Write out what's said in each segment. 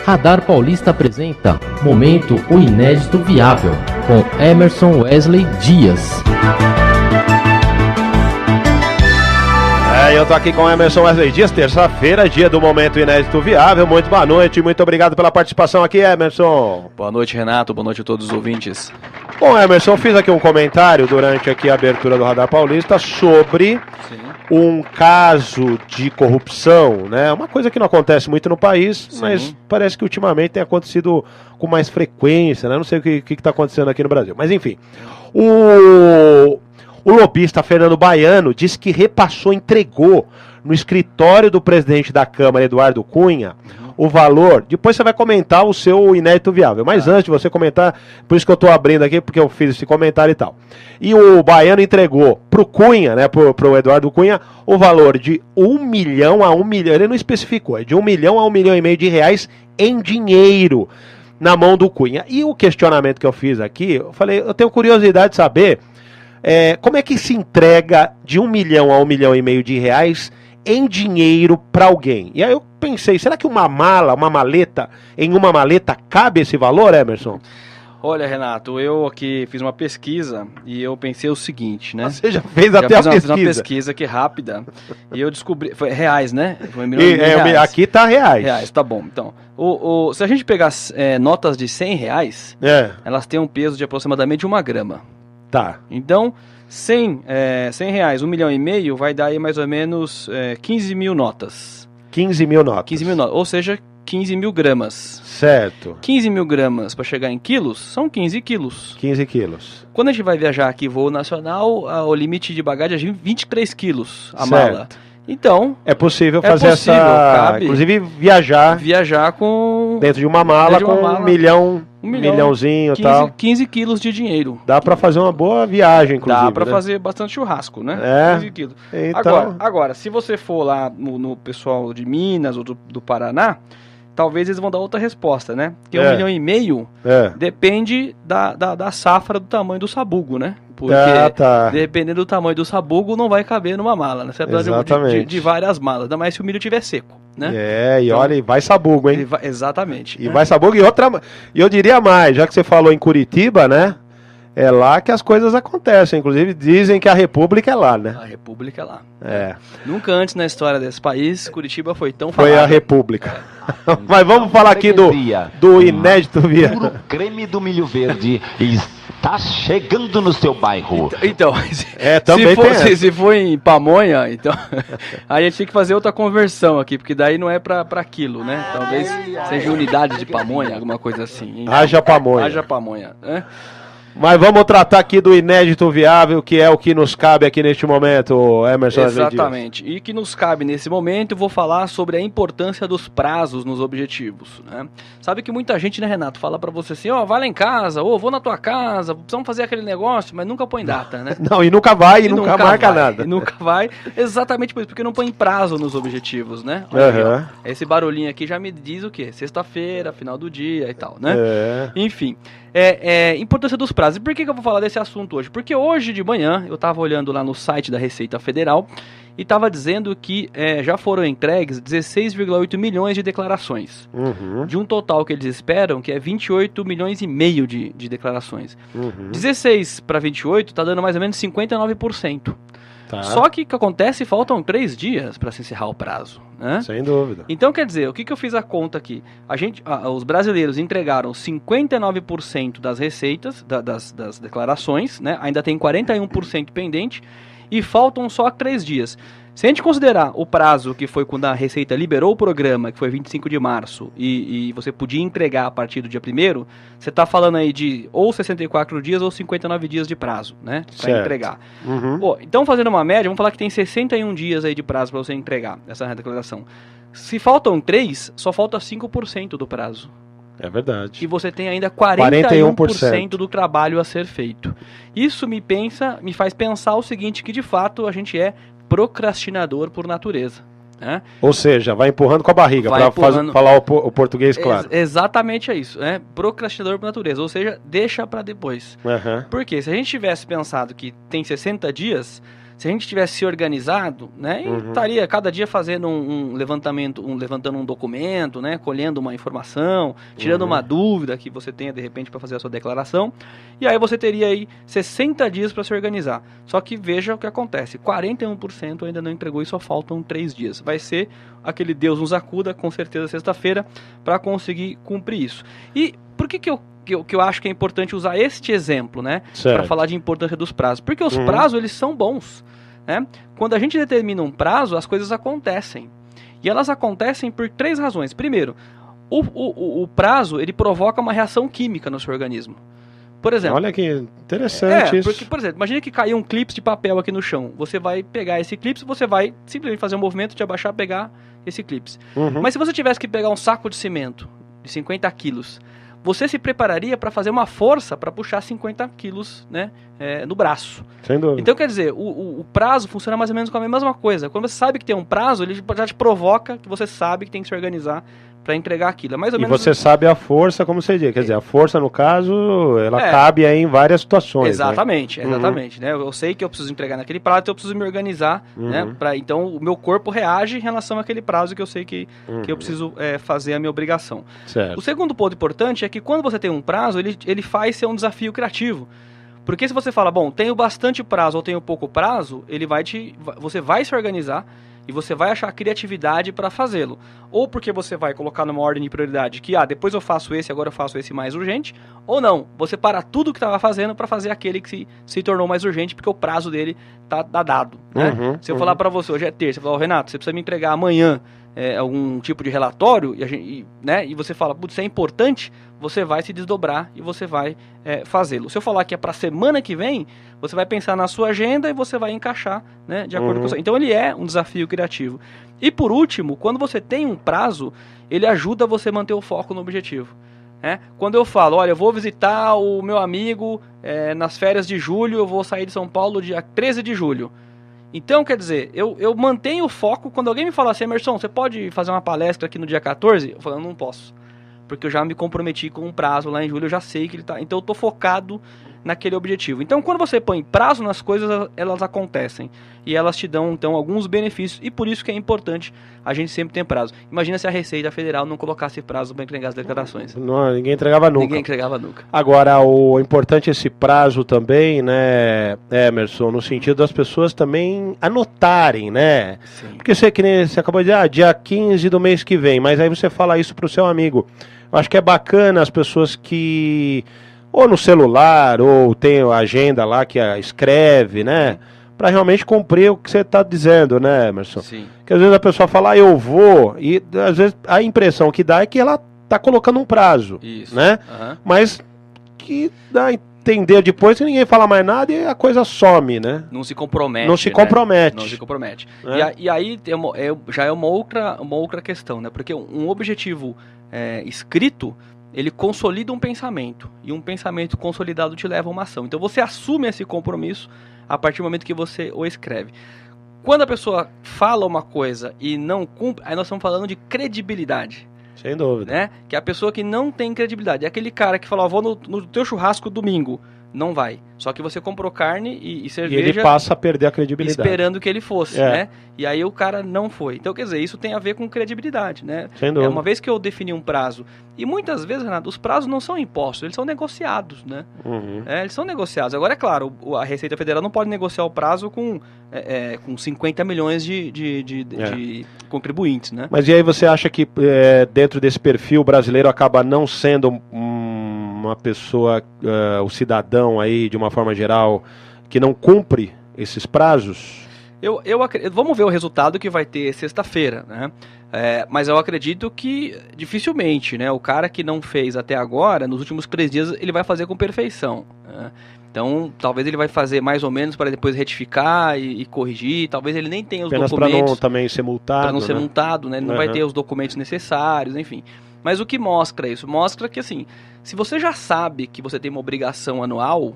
Radar Paulista apresenta Momento o Inédito Viável, com Emerson Wesley Dias. Eu tô aqui com o Emerson Wesley Dias, terça-feira, dia do Momento Inédito Viável. Muito boa noite, muito obrigado pela participação aqui, Emerson. Boa noite, Renato, boa noite a todos os ouvintes. Bom, Emerson, eu fiz aqui um comentário durante aqui a abertura do Radar Paulista sobre um caso de corrupção, né? Uma coisa que não acontece muito no país, mas parece que ultimamente tem acontecido com mais frequência, né? Não sei o que está acontecendo aqui no Brasil, mas enfim. O lobista Fernando Baiano disse que entregou no escritório do presidente da Câmara, Eduardo Cunha, o valor. Depois você vai comentar o seu inédito viável. Mas antes de você comentar, por isso que eu estou abrindo aqui, porque eu fiz esse comentário e tal. E o Baiano entregou pro Cunha, né, pro Eduardo Cunha, o valor de 1 milhão a 1 milhão, ele não especificou, é de 1 milhão a 1 milhão e meio de reais em dinheiro na mão do Cunha. E o questionamento que eu fiz aqui, eu falei, eu tenho curiosidade de saber como é que se entrega de 1 milhão a 1 milhão e meio de reais em dinheiro para alguém? E aí eu pensei, será que uma maleta, em uma maleta cabe esse valor, Emerson? Olha, Renato, eu aqui fiz uma pesquisa e eu pensei o seguinte, né? Você já fez até a pesquisa? Fiz uma pesquisa aqui rápida e eu descobri, foi reais, né? Foi reais. Aqui tá reais. Reais, tá bom. Então, se a gente pegar notas de 100 reais, elas têm um peso de aproximadamente 1 grama. Tá. Então, 100 reais, 1 milhão e meio, vai dar aí mais ou menos 15 mil notas. 15 mil notas. 15 mil notas, ou seja, 15 mil gramas. Certo. 15 mil gramas para chegar em quilos, são 15 quilos. 15 quilos. Quando a gente vai viajar aqui voo nacional, o limite de bagagem é 23 quilos a certo. Mala. Então, é possível fazer cabe, inclusive viajar com dentro de uma mala com um milhãozinho e tal. 15 quilos de dinheiro. Dá pra fazer uma boa viagem, inclusive. Dá pra fazer bastante churrasco, né? 15 quilos. Então... Agora, se você for lá no pessoal de Minas ou do Paraná, talvez eles vão dar outra resposta, né? Porque 1 milhão e meio depende da safra do tamanho do sabugo, né? Porque dependendo do tamanho do sabugo, não vai caber numa mala, né? Você precisa de várias malas, ainda mais se o milho estiver seco, né? Então, olha, e vai sabugo, hein? Exatamente. E vai sabugo, e eu diria mais, já que você falou em Curitiba, né? É lá que as coisas acontecem, inclusive dizem que a República é lá, né? A República é lá. Nunca antes na história desse país, Curitiba foi tão falada. Foi a República. Mas vamos falar aqui do inédito viável. Puro creme do milho verde está chegando no seu bairro. Então, se for em pamonha, então aí a gente tem que fazer outra conversão aqui, porque daí não é pra quilo, né? Talvez seja unidade de pamonha, alguma coisa assim. Então, haja pamonha, né? Mas vamos tratar aqui do inédito viável, que é o que nos cabe aqui neste momento, Emerson. Exatamente. E que nos cabe nesse momento, eu vou falar sobre a importância dos prazos nos objetivos, né? Sabe que muita gente, né, Renato, fala pra você assim, vai lá em casa, vou na tua casa, precisamos fazer aquele negócio, mas nunca põe data, né? Não, e nunca vai, e nunca marca nada. E nunca vai, exatamente por isso, porque não põe prazo nos objetivos, né? Olha aqui, esse barulhinho aqui já me diz o quê? Sexta-feira, final do dia e tal, né? Enfim, importância dos prazos. E por que eu vou falar desse assunto hoje? Porque hoje de manhã eu estava olhando lá no site da Receita Federal e estava dizendo que já foram entregues 16,8 milhões de declarações. De um total que eles esperam, que é 28 milhões e meio de declarações. 16 para 28 está dando mais ou menos 59%. Só que o que acontece, faltam 3 dias para se encerrar o prazo, né? Sem dúvida. Então, quer dizer, o que eu fiz a conta aqui? Os brasileiros entregaram 59% das receitas, das declarações, né? Ainda tem 41% pendente e faltam só 3 dias. Se a gente considerar o prazo que foi quando a Receita liberou o programa, que foi 25 de março, e você podia entregar a partir do dia 1º, você está falando aí de ou 64 dias ou 59 dias de prazo, né? Para entregar. Bom, então, fazendo uma média, vamos falar que tem 61 dias aí de prazo para você entregar essa declaração. Se faltam 3, só falta 5% do prazo. É verdade. E você tem ainda 41% do trabalho a ser feito. Isso me faz pensar o seguinte, que de fato a gente é procrastinador por natureza, né? Ou seja, vai empurrando com a barriga, para falar o português claro. Exatamente é isso, né? Procrastinador por natureza, ou seja, deixa para depois. Porque se a gente tivesse pensado que tem 60 dias, Se a gente tivesse se organizado, né, e estaria cada dia fazendo levantando um documento, né, colhendo uma informação, tirando uma dúvida que você tenha de repente para fazer a sua declaração, e aí você teria aí 60 dias para se organizar. Só que veja o que acontece, 41% ainda não entregou e só faltam 3 dias. Vai ser aquele Deus nos acuda, com certeza sexta-feira, para conseguir cumprir isso. E por que eu acho que é importante usar este exemplo, né, para falar de importância dos prazos? Porque os prazos, eles são bons, né? Quando a gente determina um prazo, as coisas acontecem. E elas acontecem por 3 razões. Primeiro, o prazo, ele provoca uma reação química no seu organismo. Por exemplo... Olha que interessante isso. Porque, por exemplo, imagine que caiu um clipe de papel aqui no chão. Você vai pegar esse clipe, você vai simplesmente fazer um movimento de abaixar, pegar esse clipe. Mas se você tivesse que pegar um saco de cimento de 50 quilos, você se prepararia para fazer uma força para puxar 50 quilos, né, no braço. Sem dúvida. Então, quer dizer, o prazo funciona mais ou menos com a mesma coisa. Quando você sabe que tem um prazo, ele já te provoca que você sabe que tem que se organizar para entregar aquilo. É mais ou menos... você sabe a força, como você diz. Quer dizer, a força, no caso, ela cabe aí em várias situações. Exatamente, né? Exatamente. Né? Eu sei que eu preciso entregar naquele prazo, então eu preciso me organizar, né? Então, o meu corpo reage em relação àquele prazo que eu sei que eu preciso fazer a minha obrigação. Certo. O segundo ponto importante é que quando você tem um prazo, ele faz ser um desafio criativo. Porque se você fala, bom, tenho bastante prazo ou tenho pouco prazo, você vai se organizar e você vai achar criatividade para fazê-lo. Ou porque você vai colocar numa ordem de prioridade que, depois eu faço esse, agora eu faço esse mais urgente. Ou não, você para tudo que estava fazendo para fazer aquele que se tornou mais urgente, porque o prazo dele tá dado. Né? Se eu falar para você, hoje é terça, você fala, Renato, você precisa me entregar amanhã algum tipo de relatório, e você fala, putz, isso é importante, você vai se desdobrar e você vai fazê-lo. Se eu falar que é para semana que vem, você vai pensar na sua agenda e você vai encaixar, né, de acordo com isso. Então ele é um desafio criativo. E por último, quando você tem um prazo, ele ajuda você a manter o foco no objetivo. Quando eu falo, olha, eu vou visitar o meu amigo nas férias de julho, eu vou sair de São Paulo dia 13 de julho. Então, quer dizer, eu mantenho o foco. Quando alguém me fala assim, Emerson, você pode fazer uma palestra aqui no dia 14? Eu falo, não posso. Porque eu já me comprometi com um prazo lá em julho, eu já sei que ele tá. Então eu tô focado naquele objetivo. Então, quando você põe prazo nas coisas, elas acontecem. E elas te dão, então, alguns benefícios. E por isso que é importante a gente sempre ter prazo. Imagina se a Receita Federal não colocasse prazo para entregar as declarações. Não, ninguém entregava nunca. Ninguém entregava nunca. Agora, o importante é esse prazo também, né, Emerson, no sentido das pessoas também anotarem, né? Sim. Porque você acabou de dizer, dia 15 do mês que vem, mas aí você fala isso pro seu amigo. Eu acho que é bacana as pessoas que, ou no celular, ou tem a agenda lá que escreve, né? Para realmente cumprir o que você está dizendo, né, Emerson? Sim. Porque às vezes a pessoa fala, eu vou, e às vezes a impressão que dá é que ela está colocando um prazo, Isso. né? Mas que dá a entender depois que ninguém fala mais nada e a coisa some, né? Não se compromete. Não se compromete. Não se compromete. E aí já é uma outra questão, né? Porque um objetivo escrito, ele consolida um pensamento. E um pensamento consolidado te leva a uma ação. Então você assume esse compromisso a partir do momento que você o escreve. Quando a pessoa fala uma coisa e não cumpre, aí nós estamos falando de credibilidade. Sem dúvida. Né? Que é a pessoa que não tem credibilidade. É aquele cara que fala, vou no teu churrasco domingo. Não vai. Só que você comprou carne e cerveja... E ele passa a perder a credibilidade. Esperando que ele fosse, né? E aí o cara não foi. Então, quer dizer, isso tem a ver com credibilidade, né? Sem dúvida. Uma vez que eu defini um prazo... E muitas vezes, Renato, os prazos não são impostos, eles são negociados, né? Eles são negociados. Agora, é claro, a Receita Federal não pode negociar o prazo com 50 milhões de contribuintes, né? Mas e aí você acha que dentro desse perfil brasileiro acaba não sendo uma pessoa, o cidadão aí, de uma forma geral, que não cumpre esses prazos? Vamos ver o resultado que vai ter sexta-feira, né? Mas eu acredito que dificilmente, né? O cara que não fez até agora, nos últimos 3 dias, ele vai fazer com perfeição, né? Então, talvez ele vai fazer mais ou menos para depois retificar e corrigir. Talvez ele nem tenha os documentos. Apenas para não também ser multado. Para não ser multado, né? Ele não vai ter os documentos necessários, enfim. Mas o que mostra isso? Mostra que, assim, se você já sabe que você tem uma obrigação anual,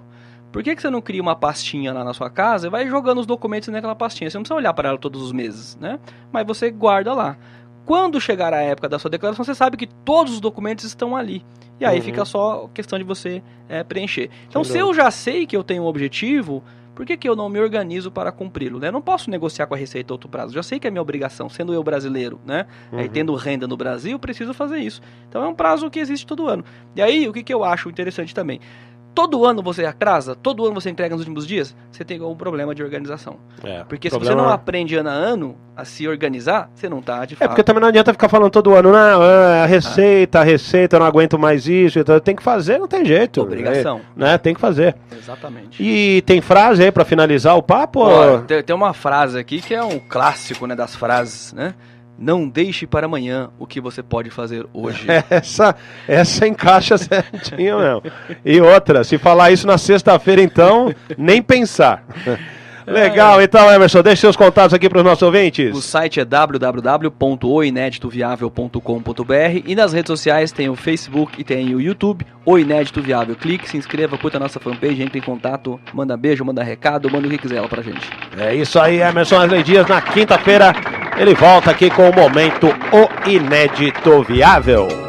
por que você não cria uma pastinha lá na sua casa e vai jogando os documentos naquela pastinha? Você não precisa olhar para ela todos os meses, né? Mas você guarda lá. Quando chegar a época da sua declaração, você sabe que todos os documentos estão ali. E aí fica só questão de você preencher. Então, se eu já sei que eu tenho um objetivo, por que eu não me organizo para cumpri-lo? Né? Eu não posso negociar com a Receita outro prazo. Já sei que é minha obrigação, sendo eu brasileiro, né? E tendo renda no Brasil, preciso fazer isso. Então é um prazo que existe todo ano. E aí, o que eu acho interessante também? Todo ano você atrasa, todo ano você entrega nos últimos dias, você tem algum problema de organização. Porque se você não aprende ano a ano a se organizar, você não tá de fato. Porque também não adianta ficar falando todo ano, não, a receita, eu não aguento mais isso, então tem que fazer, não tem jeito. Obrigação. Né? Tem que fazer. Exatamente. E tem frase aí pra finalizar o papo? Tem uma frase aqui que é um clássico, né, das frases, né? Não deixe para amanhã o que você pode fazer hoje. Essa encaixa certinho mesmo. E outra, se falar isso na sexta-feira, então, nem pensar. Legal, então, Emerson, deixe seus contatos aqui para os nossos ouvintes. O site é www.oineditoviável.com.br e nas redes sociais tem o Facebook e tem o YouTube, O Inédito Viável. Clique, se inscreva, curta a nossa fanpage, entre em contato, manda beijo, manda recado, manda o que quiser lá pra gente. É isso aí, Emerson Wesley Dias, na quinta-feira ele volta aqui com o momento O Inédito Viável.